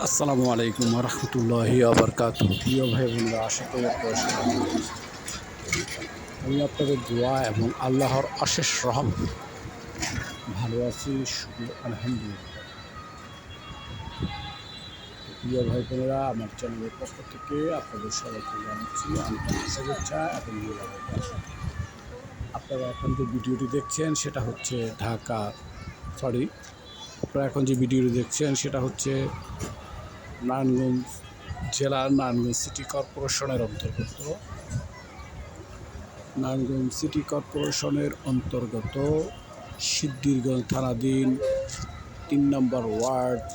আসসালামু আলাইকুম রহমতুল্লাহি আবরকাত। প্রিয় ভাই বোনেরা, আশা করি আপনারা সবাই ভালো আছেন। আমি আপনাদের দোয়া এবং আল্লাহর অশেষ রহমত ভালো আছি, শুকর আলহামদুলিল্লাহ। প্রিয় ভাই বোনেরা, আমার চ্যানেলের পক্ষ থেকে আপনাদের সবাইকে জানাচ্ছি আন্তরিক শুভেচ্ছা এবং মোবারকবাদ। আপনারা এখন যে ভিডিওটি দেখছেন সেটা হচ্ছে আপনারা এখন যে ভিডিওটি দেখছেন সেটা হচ্ছে নারায়ণগঞ্জ জেলার নারায়ণগঞ্জ সিটি কর্পোরেশনের অন্তর্গত সিদ্ধিরগঞ্জ থানাধীন ৩ নম্বর ওয়ার্ড,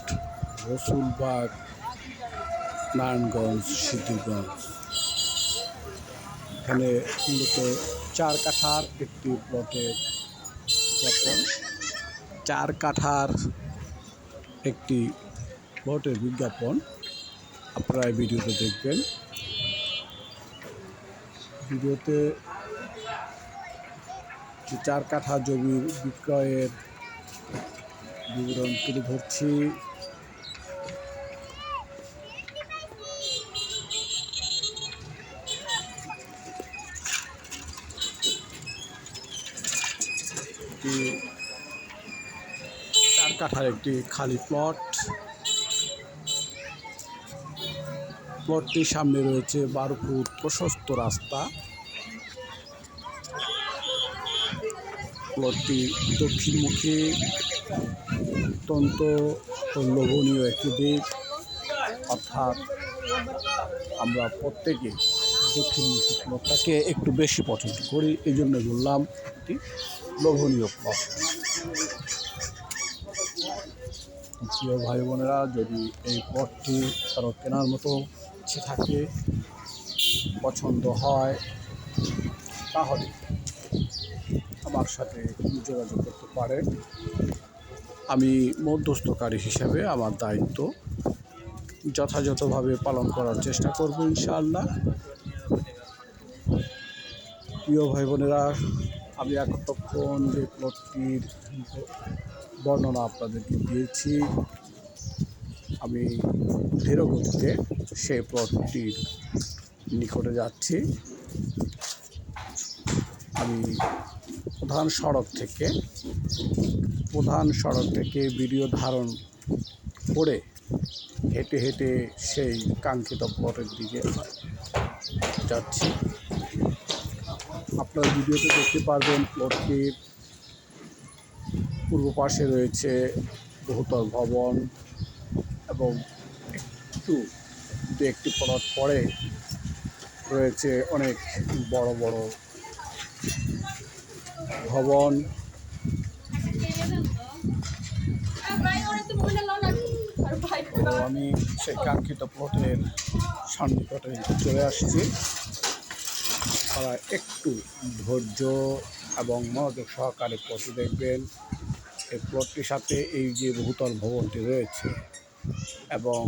রসুলবাগ, নারায়ণগঞ্জ, সিদ্ধিরগঞ্জ। এখানে মূলত ৪ কাঠার একটি প্লটের বিজ্ঞাপন ৪ কাঠার একটি প্লটের বিজ্ঞাপন আপনারা এই ভিডিওতে দেখবেন। ভিডিওতে ৪ কাঠা জমির বিক্রয়ের বিবরণ তুলে ধরছি। একটি ৪ কাঠার একটি খালি প্লটটির সামনে রয়েছে ১২ ফুট প্রশস্ত রাস্তা। প্লটটি দক্ষিণমুখী, অত্যন্ত লোভনীয় একটি দিক, অর্থাৎ আমরা প্রত্যেকে দক্ষিণমুখী প্লটটাকে একটু বেশি পছন্দ করি, এই জন্য বললাম একটি লোভনীয় প্লট। প্রিয় ভাই বোনেরা, যদি এই প্লটটি কারো কেনার মতো ইচ্ছে থাকে, পছন্দ হয়, তাহলে আমার সাথে যোগাযোগ করতে পারেন। আমি মধ্যস্থকারী হিসাবে আমার দায়িত্ব যথাযথভাবে পালন করার চেষ্টা করব ইনশাআল্লাহ। প্রিয় ভাই বোনেরা, আমি এতক্ষণ যে প্লটটির বর্ণনা আপনাদেরকে দিয়েছি, আমি ধীরগতিতে সেই প্লটটির নিকটে যাচ্ছি। আমি প্রধান সড়ক থেকে ভিডিও ধারণ করে হেঁটে হেঁটে সেই কাঙ্ক্ষিত প্লটের দিকে যাচ্ছি। আপনারা ভিডিওতে দেখতে পারবেন প্লটটির পূর্ব পাশে রয়েছে বহুতল ভবন এবং একটি প্লট পরে রয়েছে অনেক বড় বড় ভবন। আমি সেই কাঙ্ক্ষিত প্লটের সন্নিকটে চলে আসছি। তারা একটু ধৈর্য এবং মনোযোগ সহকারে প্লটটি দেখবেন। এই প্লটটির সাথে এই যে বহুতল ভবনটি রয়েছে এবং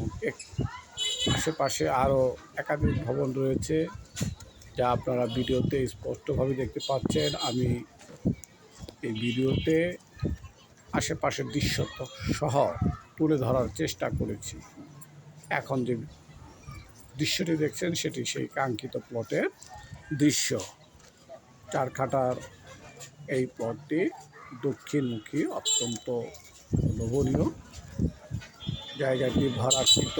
আশেপাশে আরও একাধিক ভবন রয়েছে, যা আপনারা ভিডিওতে স্পষ্টভাবে দেখতে পাচ্ছেন। আমি এই ভিডিওতে আশেপাশের দৃশ্য সহ তুলে ধরার চেষ্টা করেছি। এখন যে দৃশ্যটি দেখছেন সেটি সেই কাঙ্ক্ষিত প্লটের দৃশ্য। ৪ কাঠার এই প্লটটি দক্ষিণমুখী, অত্যন্ত লোভনীয়। জায়গাটি ভাড়াকৃত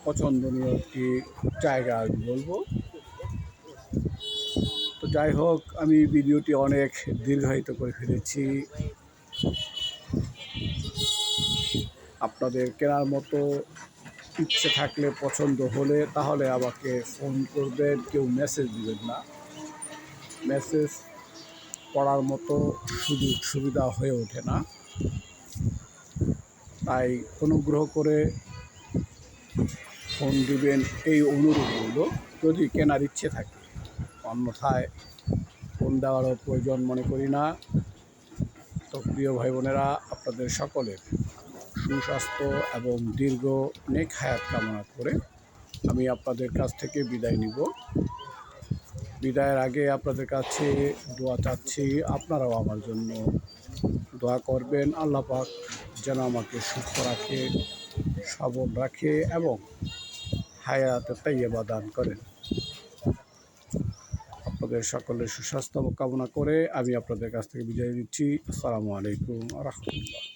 পছন্দনীয় একটি জায়গা আমি বলবো। তো যাই হোক, আমি ভিডিওটি অনেক দীর্ঘায়িত করে ফেলেছি। আপনাদের কেনার মতো ইচ্ছে থাকলে, পছন্দ হলে, তাহলে আমাকে ফোন করবেন, কেউ মেসেজ দিবেন না। মেসেজ পড়ার মতো সুযোগ সুবিধা হয়ে ওঠে না, তাই অনুগ্রহ করে ফোন দিবেন এই অনুরোধ হলো, যদি কেনার ইচ্ছে থাকে। অন্যথায় ফোন দেওয়ারও প্রয়োজন মনে করি না। তো প্রিয় ভাই বোনেরা, আপনাদের সকলের সুস্বাস্থ্য এবং দীর্ঘ নেক হায়াত কামনা করে আমি আপনাদের কাছ থেকে বিদায় নিব। বিদায়ের আগে আপনাদের কাছে দোয়া চাচ্ছি, আপনারাও আমার জন্য দোয়া করবেন। আল্লাহ পাক যেন আমাকে সুস্থ রাখে, সবল রাখে এবং হায়াতে তাইয়্যিবা দান করেন। আপনাদের সকলের সুস্বাস্থ্য কামনা করে আমি আপনাদের কাছ থেকে বিদায় নিচ্ছি। আসসালামু আলাইকুম ওয়া রাহমাতুল্লাহ।